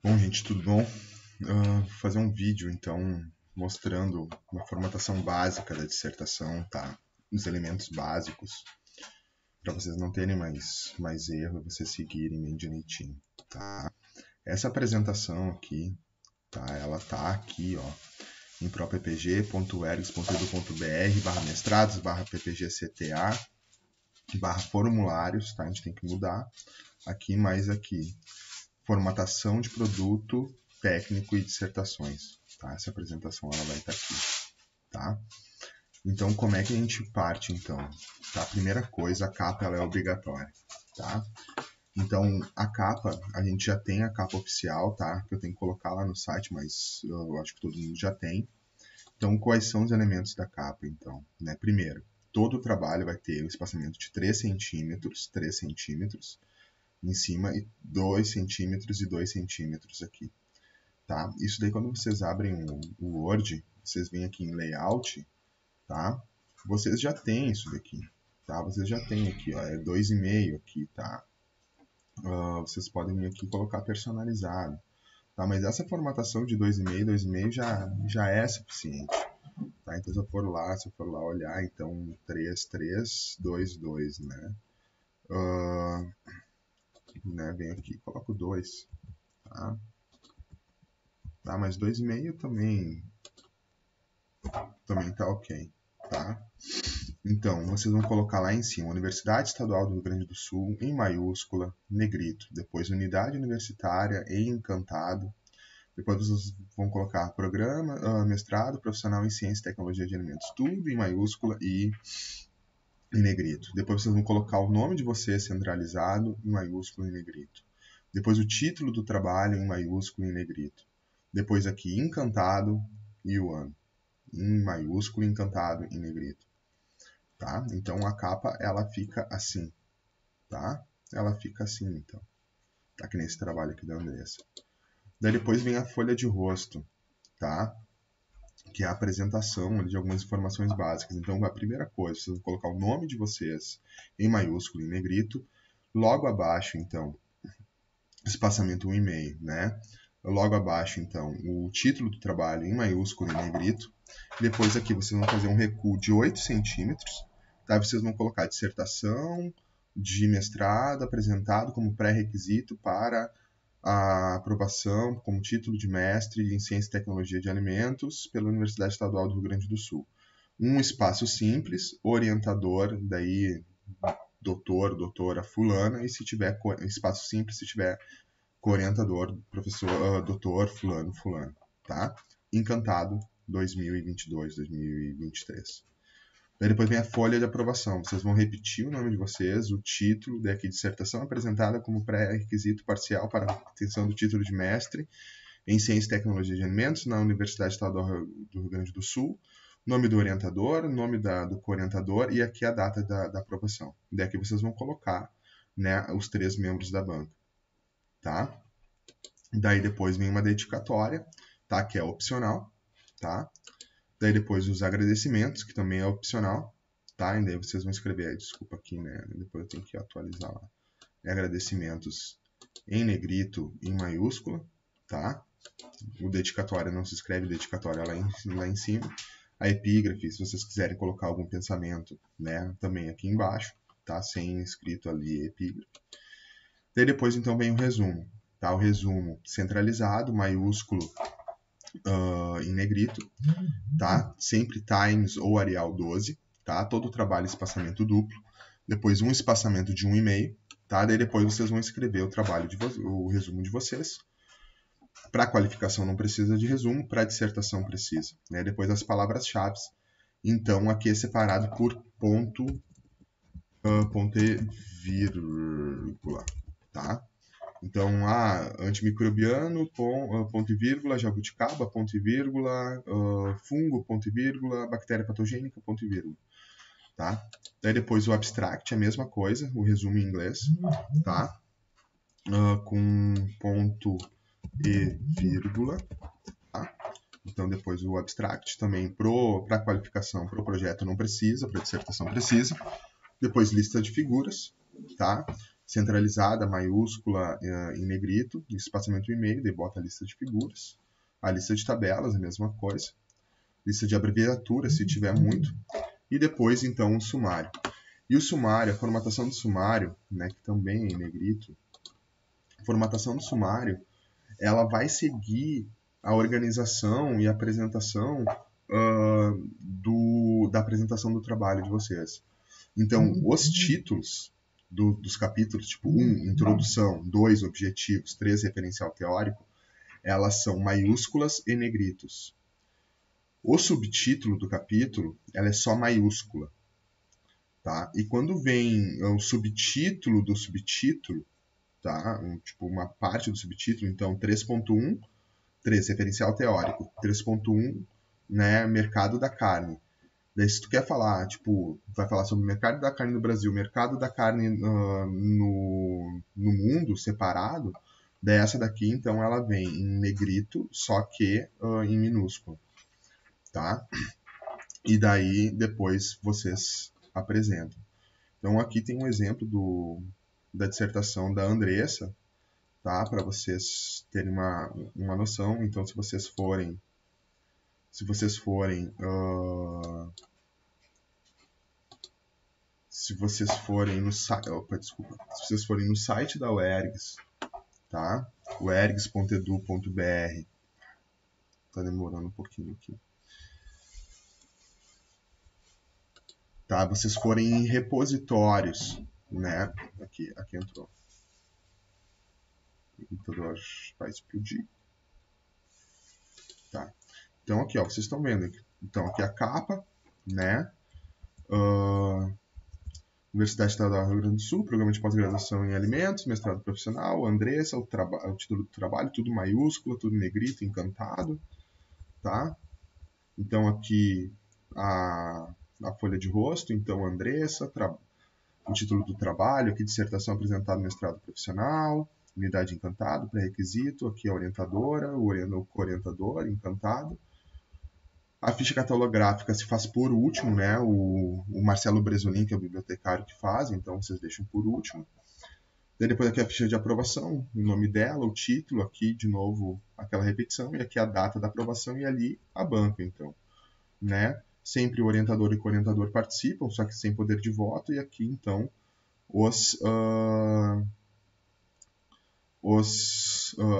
Bom, gente, tudo bom? Vou fazer um vídeo, então, mostrando uma formatação básica da dissertação, tá? Os elementos básicos, para vocês não terem mais erro e vocês seguirem bem direitinho, tá? Essa apresentação aqui, tá? Ela tá aqui, ó, em proppg.ergs.edu.br/mestrados/ppgcta/formulários, tá? A gente tem que mudar aqui, mais aqui. Formatação de produto, técnico e dissertações. Tá? Essa apresentação ela vai estar aqui. Tá? Então, como é que a gente parte, então? Tá? Primeira coisa, a capa ela é obrigatória. Tá? Então, a capa, a gente já tem a capa oficial, tá? Que eu tenho que colocar lá no site, mas eu acho que todo mundo já tem. Então, quais são os elementos da capa, então? Né? Primeiro, todo o trabalho vai ter um espaçamento de 3 centímetros em cima e 2 centímetros e 2 centímetros aqui, tá? Isso daí quando vocês abrem o Word, vocês vêm aqui em Layout, tá? Vocês já têm isso daqui, tá? Vocês já têm aqui, ó, é 2,5 aqui, tá? Vocês podem vir aqui e colocar personalizado, tá? Mas essa formatação de 2,5 já é suficiente, tá? Então se eu for lá olhar, então 3, 3, 2, 2, né? Vem aqui e coloco 2, tá? Tá, mas 2,5 também tá ok, tá? Então, vocês vão colocar lá em cima, Universidade Estadual do Rio Grande do Sul, em maiúscula, negrito. Depois, Unidade Universitária, em encantado. Depois, vocês vão colocar programa, mestrado profissional em Ciência e Tecnologia de Alimentos. Tudo em maiúscula e em negrito. Depois, vocês vão colocar o nome de vocês centralizado, em maiúsculo e negrito. Depois, o título do trabalho, em maiúsculo e negrito. Depois, aqui, encantado e o ano. Em maiúsculo, encantado em negrito. Tá? Então a capa ela fica assim, tá? Ela fica assim, então. Tá que nesse trabalho aqui da Andressa. Daí depois vem a folha de rosto, tá? Que é a apresentação de algumas informações básicas. Então a primeira coisa, vocês vão colocar o nome de vocês em maiúsculo e em negrito. Logo abaixo, então, espaçamento 1,5, né? Logo abaixo, então, o título do trabalho em maiúsculo e em negrito. Depois aqui vocês vão fazer um recuo de 8 centímetros. Tá? Vocês vão colocar dissertação de mestrado apresentado como pré-requisito para a aprovação como título de mestre em Ciência e Tecnologia de Alimentos pela Universidade Estadual do Rio Grande do Sul. Um espaço simples, orientador, daí doutor, doutora fulana, e se tiver espaço simples, se tiver orientador, professor, doutor fulano, fulano, tá? Encantado 2022, 2023. Daí depois vem a folha de aprovação. Vocês vão repetir o nome de vocês, o título, daqui dissertação apresentada como pré-requisito parcial para a obtenção do título de mestre em Ciência e Tecnologia de Alimentos na Universidade Estadual do Rio Grande do Sul, nome do orientador, nome do co-orientador e aqui a data da aprovação. Daqui vocês vão colocar, né, os 3 membros da banca, tá? Daí depois vem uma dedicatória, tá, que é opcional, tá? Daí depois os agradecimentos, que também é opcional, tá? E daí vocês vão escrever, desculpa aqui, né? Depois eu tenho que atualizar lá. Agradecimentos em negrito, em maiúscula, tá? O dedicatória não se escreve dedicatória lá em cima. A epígrafe, se vocês quiserem colocar algum pensamento, né? Também aqui embaixo, tá? Sem escrito ali epígrafe. Daí depois então vem o resumo, tá? O resumo centralizado, maiúsculo, em negrito, tá? Sempre Times ou Arial 12, tá? Todo o trabalho espaçamento duplo. Depois um espaçamento de 1,5, tá? Daí depois vocês vão escrever o trabalho o resumo de vocês. Para qualificação não precisa de resumo, para dissertação precisa, né? Depois as palavras-chave. Então aqui é separado por ponto e vírgula, tá? Então, antimicrobiano, ponto e vírgula, jabuticaba, ponto e vírgula, fungo, ponto e vírgula, bactéria patogênica, ponto e vírgula, tá? Daí depois o abstract, a mesma coisa, o resumo em inglês, tá? Com ponto e vírgula, tá? Então depois o abstract também para qualificação, para o projeto não precisa, para dissertação precisa. Depois lista de figuras, tá? centralizada, maiúscula, em negrito, espaçamento e-mail, daí bota a lista de figuras. A lista de tabelas, a mesma coisa. Lista de abreviaturas, se tiver muito. E depois, então, o sumário. E o sumário, a formatação do sumário, né, que também é em negrito, a formatação do sumário, ela vai seguir a organização e a apresentação da apresentação do trabalho de vocês. Então, os títulos dos capítulos, tipo 1, introdução, 2, objetivos, 3, referencial teórico, elas são maiúsculas e negritos. O subtítulo do capítulo, ela é só maiúscula. Tá? E quando vem o subtítulo do subtítulo, tá? Tipo uma parte do subtítulo, então 3.1, 3, referencial teórico, 3.1, né, mercado da carne. Daí se tu quer falar, tipo, vai falar sobre o mercado da carne no Brasil, mercado da carne no mundo separado, daí essa daqui, então, ela vem em negrito, só que em minúsculo, tá? E daí, depois, vocês apresentam. Então, aqui tem um exemplo da dissertação da Andressa, tá? Para vocês terem uma noção. Então, se vocês forem no site, se vocês forem no site da UERGS, tá? uergs.edu.br. Tá demorando um pouquinho aqui. Tá? Vocês forem em repositórios, né? Aqui entrou. O computador vai explodir. Tá. Então aqui, ó, vocês estão vendo aqui. Então aqui a capa, né? Universidade Estadual do Rio Grande do Sul, programa de pós-graduação em alimentos, mestrado profissional, Andressa, o título do trabalho, tudo maiúsculo, tudo negrito, encantado, tá? Então aqui a folha de rosto, então Andressa, o título do trabalho, aqui dissertação apresentada no mestrado profissional, unidade encantado, pré-requisito, aqui a orientadora, o co-orientador, encantado. A ficha catalográfica se faz por último, né? O Marcelo Bresolin, que é o bibliotecário, que faz, então vocês deixam por último. Daí depois aqui a ficha de aprovação, o nome dela, o título, aqui de novo aquela repetição, e aqui a data da aprovação e ali a banca, então, né? Sempre o orientador e o co-orientador participam, só que sem poder de voto, e aqui então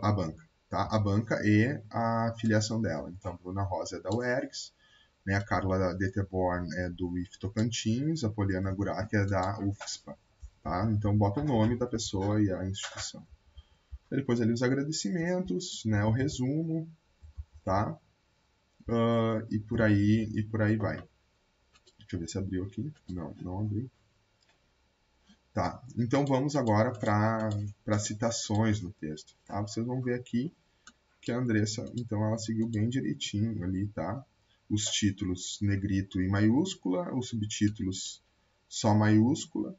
a banca. Tá? A banca e a filiação dela. Então, Bruna Rosa é da UERGS, né? A Carla Deteborn é do IF Tocantins, a Poliana Gurak é da UFSPA. Tá? Então, bota o nome da pessoa e a instituição. E depois ali os agradecimentos, né? O resumo, tá? E por aí vai. Deixa eu ver se abriu aqui. Não abriu. Tá, então vamos agora para citações no texto. Tá? Vocês vão ver aqui que a Andressa, então, ela seguiu bem direitinho ali, tá? Os títulos negrito e maiúscula, os subtítulos só maiúscula.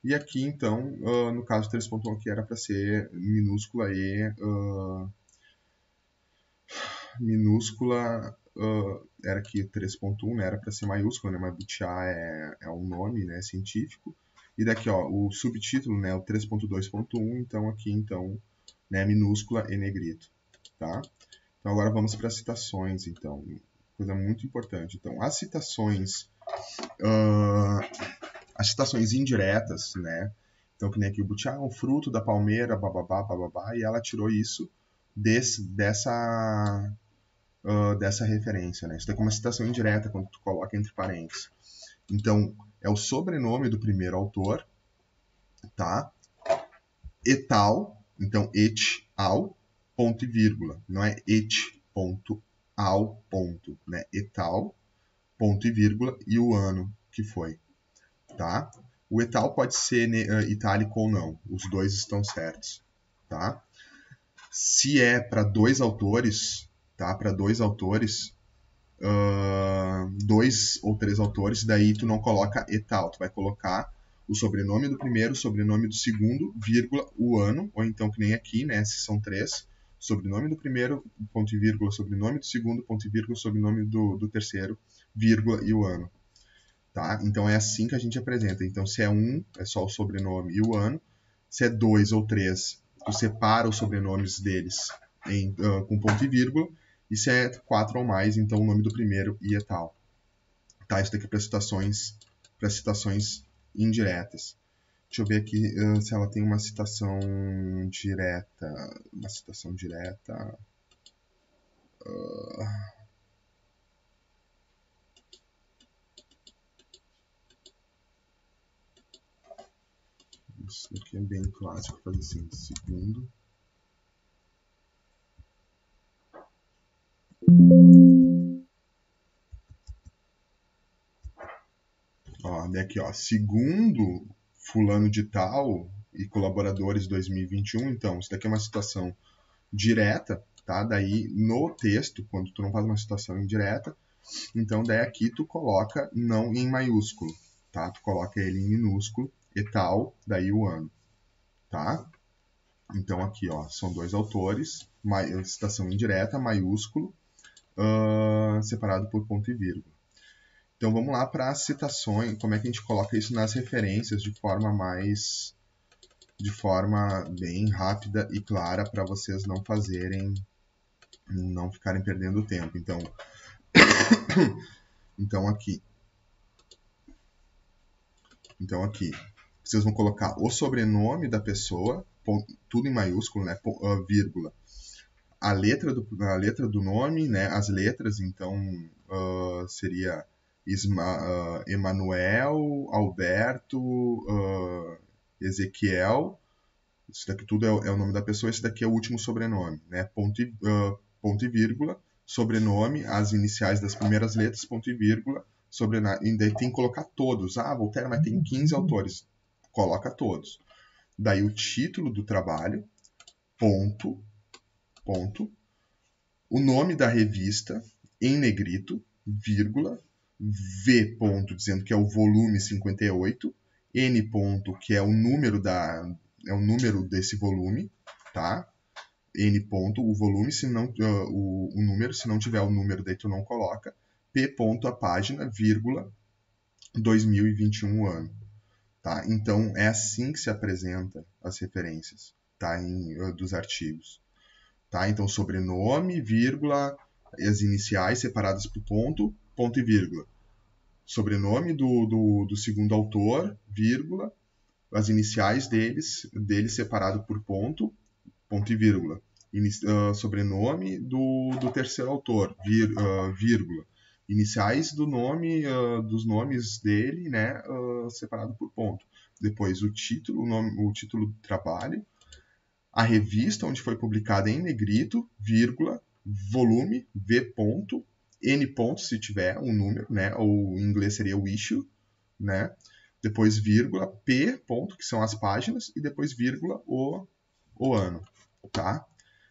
E aqui, então, no caso 3.1 aqui era para ser minúscula e era aqui 3.1, né? Era para ser maiúscula, né? Mas Butiá é um nome, né, científico. E daqui, ó, o subtítulo, né, o 3.2.1, então aqui, então, né, minúscula e negrito, tá? Então agora vamos para as citações, então, coisa muito importante. Então, as citações indiretas, né? Então, que nem aqui o Butiá é um fruto da palmeira, bababá, bababá, e ela tirou isso dessa referência, né? Isso daqui é uma citação indireta quando tu coloca entre parênteses. Então, é o sobrenome do primeiro autor, tá? E tal, então et al, ponto e vírgula. Não é et ponto al ponto, né? E tal, ponto e vírgula, e o ano que foi, tá? O et al pode ser itálico ou não, os dois estão certos, tá? Se é para dois autores, tá? Para dois autores, dois ou três autores, daí tu não coloca et al, tu vai colocar o sobrenome do primeiro, o sobrenome do segundo, vírgula, o ano, ou então que nem aqui, né, se são três, sobrenome do primeiro, ponto e vírgula, sobrenome do segundo, ponto e vírgula, sobrenome do terceiro, vírgula e o ano. Tá? Então é assim que a gente apresenta. Então se é um, é só o sobrenome e o ano, Se é 2 ou 3, tu separa os sobrenomes deles com ponto e vírgula. E se é 4 ou mais, então o nome do primeiro e é tal. Tá, isso daqui é para citações indiretas. Deixa eu ver aqui se ela tem uma citação direta. Uma citação direta. Isso daqui é bem clássico, fazer assim, segundo. Ó, daqui, ó, segundo fulano de tal e colaboradores 2021, então, isso daqui é uma citação direta, tá? Daí, no texto, quando tu não faz uma citação indireta, então, daí aqui tu coloca não em maiúsculo, tá? Tu coloca ele em minúsculo e tal, daí o ano, tá? Então, aqui, ó, são dois autores, citação indireta, maiúsculo, separado por ponto e vírgula. Então vamos lá para as citações, como é que a gente coloca isso nas referências de forma bem rápida e clara para vocês não ficarem perdendo tempo. Então aqui vocês vão colocar o sobrenome da pessoa, tudo em maiúsculo, né, vírgula, a letra do nome, né, as letras, então seria Emanuel, Alberto, Ezequiel. Isso daqui tudo é o nome da pessoa, esse daqui é o último sobrenome, né? Ponto e vírgula, sobrenome, as iniciais das primeiras letras, ponto e vírgula, sobrenome. E daí tem que colocar todos. Ah, Voltaire, mas tem 15 autores. Coloca todos. Daí o título do trabalho, ponto, o nome da revista, em negrito, vírgula, V ponto, dizendo que é o volume 58, N ponto, que é o número desse volume, tá? N ponto, o volume, se não, o número, se não tiver o número, daí tu não coloca. P ponto, a página, vírgula, 2021 ano. Tá? Então, é assim que se apresenta as referências, tá? Dos artigos. Tá? Então, sobrenome, vírgula, as iniciais separadas por ponto, ponto e vírgula. Sobrenome do segundo autor, vírgula, as iniciais dele separado por ponto, ponto e vírgula. Sobrenome do terceiro autor, vírgula. Iniciais dos nomes dele, né, separado por ponto. Depois o título do trabalho, a revista onde foi publicada em negrito, vírgula, volume, V ponto, N ponto se tiver um número, né, ou em inglês seria o issue, né, depois vírgula, P ponto, que são as páginas, e depois vírgula, o ano, tá?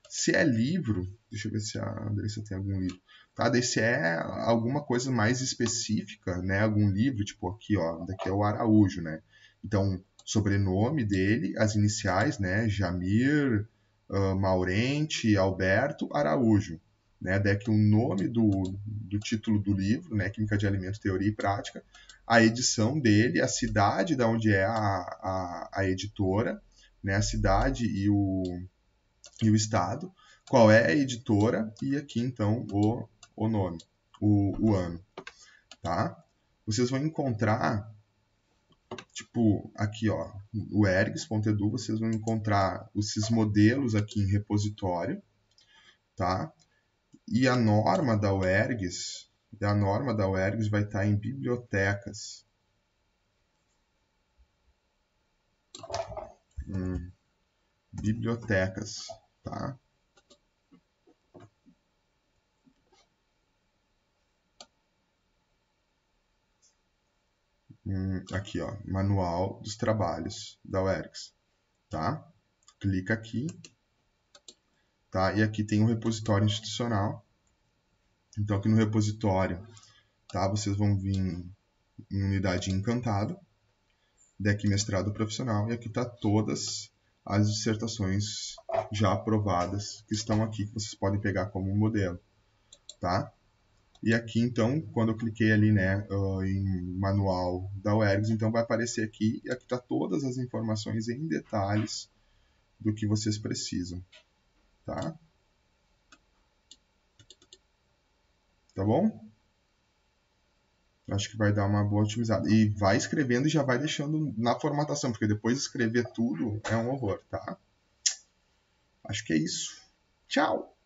Se é livro, deixa eu ver se a Andressa tem algum livro, tá? Daí se é alguma coisa mais específica, né, algum livro, tipo aqui, ó, daqui é o Araújo, né, então sobrenome dele, as iniciais, né? Jamir, Maurente, Alberto, Araújo. Né? Daí aqui o nome do título do livro, né? Química de Alimentos, Teoria e Prática, a edição dele, a cidade da onde é a editora, né? A cidade e o estado, qual é a editora e aqui então o nome, o ano. Tá? Vocês vão encontrar tipo, aqui, ó, o ergs.edu, vocês vão encontrar esses modelos aqui em repositório, tá? E a norma da UERGS vai estar em bibliotecas. Bibliotecas, tá? Aqui, ó, Manual dos Trabalhos da UERGS, tá? Clica aqui, tá? E aqui tem um repositório institucional. Então, aqui no repositório, tá? Vocês vão vir em unidade encantado, daqui mestrado profissional, e aqui está todas as dissertações já aprovadas que estão aqui, que vocês podem pegar como modelo, tá? E aqui, então, quando eu cliquei ali, né, em manual da UERGS, então vai aparecer aqui, e aqui está todas as informações em detalhes do que vocês precisam, tá? Tá bom? Acho que vai dar uma boa otimizada. E vai escrevendo e já vai deixando na formatação, porque depois escrever tudo é um horror, tá? Acho que é isso. Tchau!